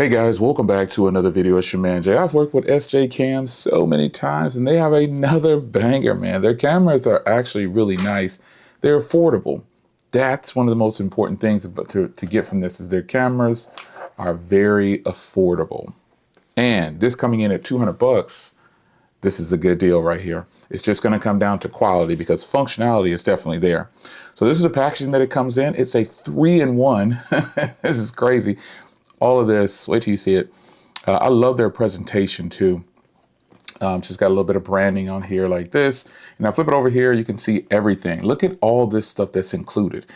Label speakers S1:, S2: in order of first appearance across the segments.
S1: Hey guys, welcome back to another video. It's your man Jay. I've worked with SJCAM so many times and they have another banger, man. Their cameras are actually really nice. They're affordable. That's one of the most important things to get from this is their cameras are very affordable. And this coming in at 200 bucks, this is a good deal right here. It's just going to come down to quality because functionality is definitely there. So this is the packaging that it comes in. It's a 3-in-1. This is crazy. All of this, wait till you see it. I love their presentation too. Just got a little bit of branding on here like this. And I flip it over here, you can see everything. Look at all this stuff that's included.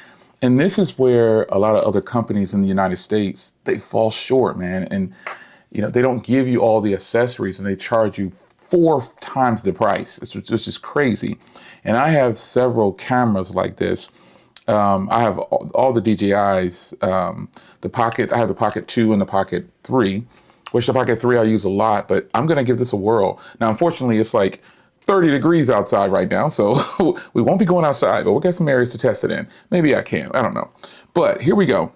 S1: And this is where a lot of other companies in the United States, they fall short, man. And you know, they don't give you all the accessories and they charge you 4 times the price. It's just crazy. And I have several cameras like this. I have all the DJIs, I have the Pocket 2 and the Pocket 3, which the Pocket 3 I use a lot, but I'm going to give this a whirl. Now, unfortunately, it's like 30 degrees outside right now, so we won't be going outside, but we'll get some areas to test it in. Maybe I can, I don't know. But here we go.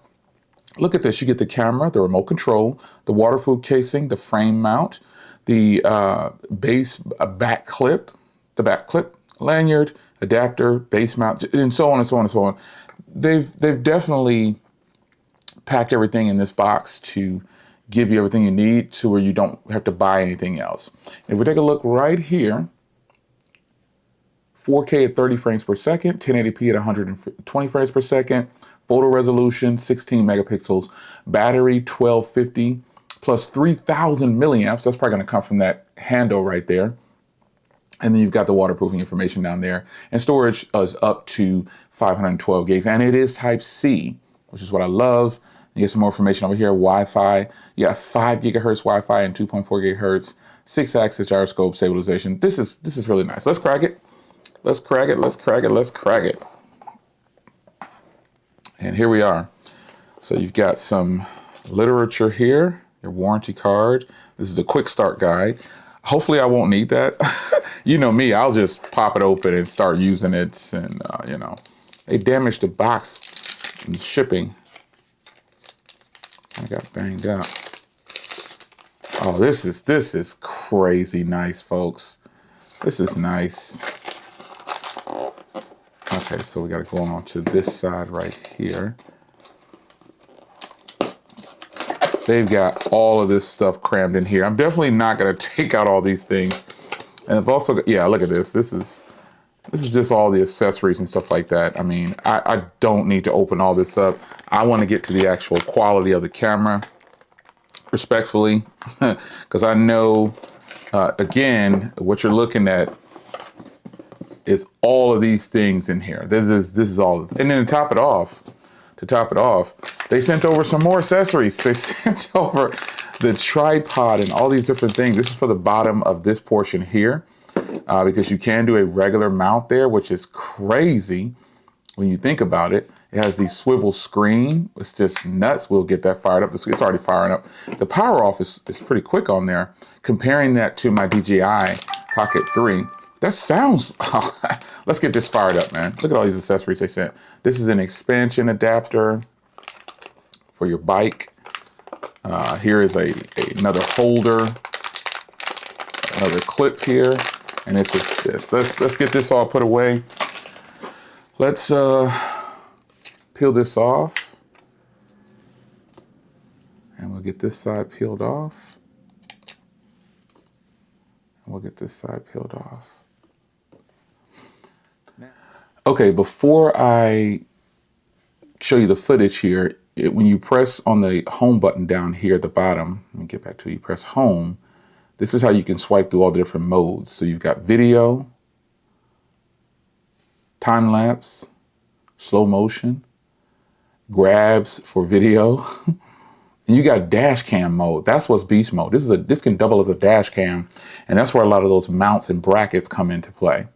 S1: Look at this. You get the camera, the remote control, the waterproof casing, the frame mount, the back clip, lanyard, adapter, base mount, and so on and so on and so on. They've definitely packed everything in this box to give you everything you need to where you don't have to buy anything else. If we take a look right here, 4K at 30 frames per second, 1080p at 120 frames per second, photo resolution 16 megapixels, battery 1250 plus 3000 milliamps. That's probably going to come from that handle right there. And then you've got the waterproofing information down there. And storage is up to 512 gigs. And it is Type C, which is what I love. You get some more information over here. Wi-Fi. You got 5 gigahertz Wi-Fi and 2.4 gigahertz. 6-axis gyroscope stabilization. This is really nice. Let's crack it. Let's crack it. Let's crack it. Let's crack it. And here we are. So you've got some literature here. Your warranty card. This is the quick start guide. Hopefully I won't need that. You know me, I'll just pop it open and start using it. And, you know, they damaged the box in shipping. I got banged up. Oh, this is crazy nice, folks. This is nice. Okay, so we got to go on to this side right here. They've got all of this stuff crammed in here. I'm definitely not going to take out all these things. And I've also got, yeah, look at this. This is just all the accessories and stuff like that. I mean, I don't need to open all this up. I want to get to the actual quality of the camera, respectfully, because I know, again, what you're looking at is all of these things in here. This is all. And then to top it off, they sent over some more accessories. They sent over the tripod and all these different things. This is for the bottom of this portion here, because you can do a regular mount there, which is crazy when you think about it. It has the swivel screen. It's just nuts. We'll get that fired up. It's already firing up. The power off is pretty quick on there. Comparing that to my DJI Pocket 3, that sounds, let's get this fired up, man. Look at all these accessories they sent. This is an expansion adapter for your bike. Here is another holder, another clip here, and it's just this. Let's get this all put away. Let's peel this off, and we'll get this side peeled off, and we'll get this side peeled off. Okay, before I show you the footage here, when you press on the home button down here at the bottom, let me get back to it, you press home, this is how you can swipe through all the different modes. So you've got video, time lapse, slow motion, grabs for video, and you got dash cam mode. That's what's beast mode. This can double as a dash cam, and that's where a lot of those mounts and brackets come into play.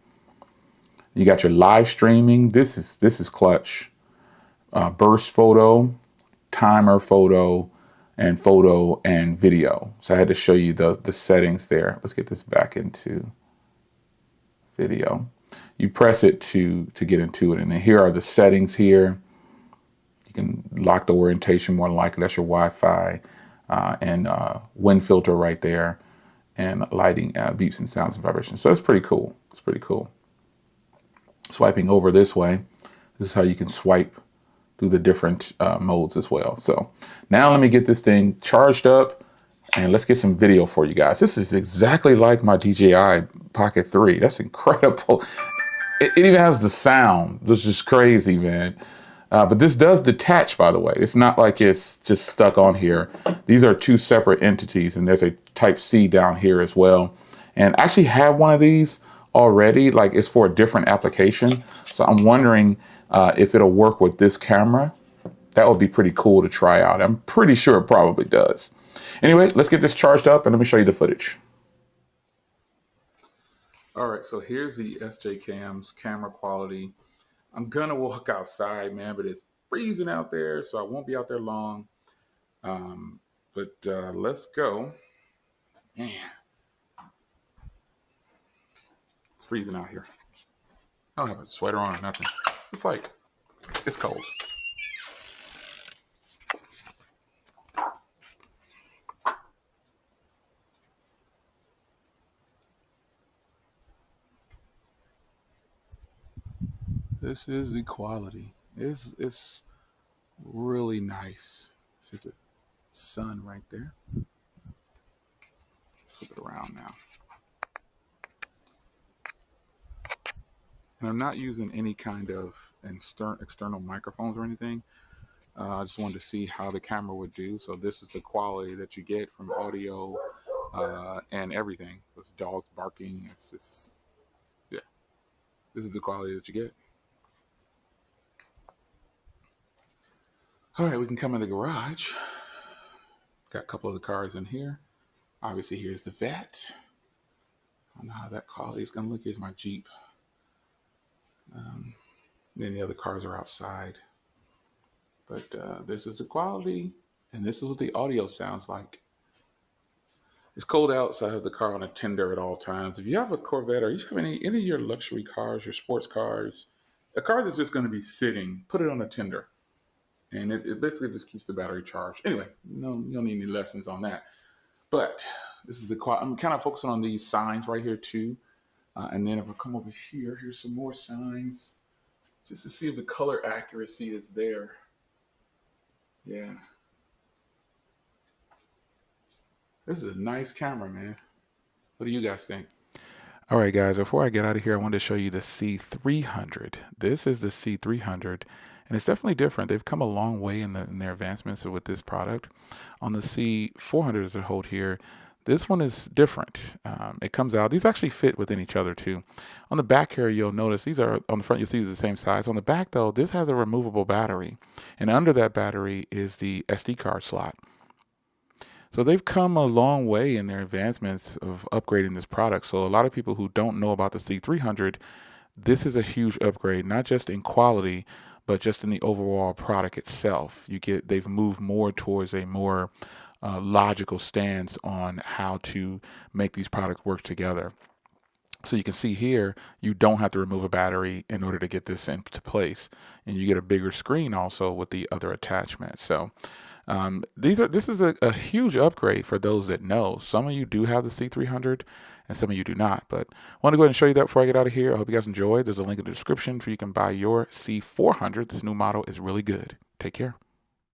S1: You got your live streaming. This is clutch. Burst photo, timer photo and video. So I had to show you the settings there. Let's get this back into video. You press it to get into it. And then here are the settings here. You can lock the orientation more than likely. That's your Wi-Fi. and wind filter right there, and lighting, beeps and sounds and vibrations. So it's pretty cool. It's pretty cool. Swiping over this way, this is how you can swipe through the different modes as well. So now let me get this thing charged up and let's get some video for you guys. This is exactly like my DJI Pocket 3. That's incredible. It even has the sound, which is crazy, man. But this does detach, by the way. It's not like it's just stuck on here. These are two separate entities, and there's a Type-C down here as well. And I actually have one of these already, like it's for a different application. So I'm wondering if it'll work with this camera. That would be pretty cool to try out. I'm pretty sure it probably does. Anyway, let's get this charged up and let me show you the footage. All right, so here's the SJCAM's camera quality. I'm gonna walk outside, man, but it's freezing out there, so I won't be out there long. Let's go. Man, it's freezing out here. I don't have a sweater on or nothing. It's cold. This is the quality. It's really nice. See the sun right there. Flip it around now. And I'm not using any kind of external microphones or anything. I just wanted to see how the camera would do. So this is the quality that you get from audio and everything. Those dogs barking. It's just, yeah. This is the quality that you get. All right, we can come in the garage. Got a couple of the cars in here. Obviously, here's the vet. I don't know how that quality is going to look. Here's my Jeep. Then the other cars are outside. But this is the quality, and this is what the audio sounds like. It's cold out, so I have the car on a tender at all times. If you have a Corvette or you have any of your luxury cars, your sports cars, a car that's just going to be sitting, put it on a tender. And it basically just keeps the battery charged. Anyway, no, you don't need any lessons on that. But this is I'm kind of focusing on these signs right here too. And then if I come over here, here's some more signs just to see if the color accuracy is there. Yeah. This is a nice camera, man. What do you guys think? All right, guys, before I get out of here, I wanted to show you the C300. This is the C300, and it's definitely different. They've come a long way in their advancements with this product. On the C400 as I hold here, this one is different. It comes out. These actually fit within each other, too. On the back here, you'll notice these are, on the front, you'll see the same size. On the back, though, this has a removable battery, and under that battery is the SD card slot. So they've come a long way in their advancements of upgrading this product. So a lot of people who don't know about the C300, this is a huge upgrade, not just in quality, but just in the overall product itself. They've moved more towards a more logical stance on how to make these products work together. So you can see here, you don't have to remove a battery in order to get this into place. And you get a bigger screen also with the other attachments. So this is a huge upgrade for those that know. Some of you do have the C300 and some of you do not, but I want to go ahead and show you that before I get out of here. I hope you guys enjoyed. There's a link in the description where you can buy your C400. This new model is really good. Take care.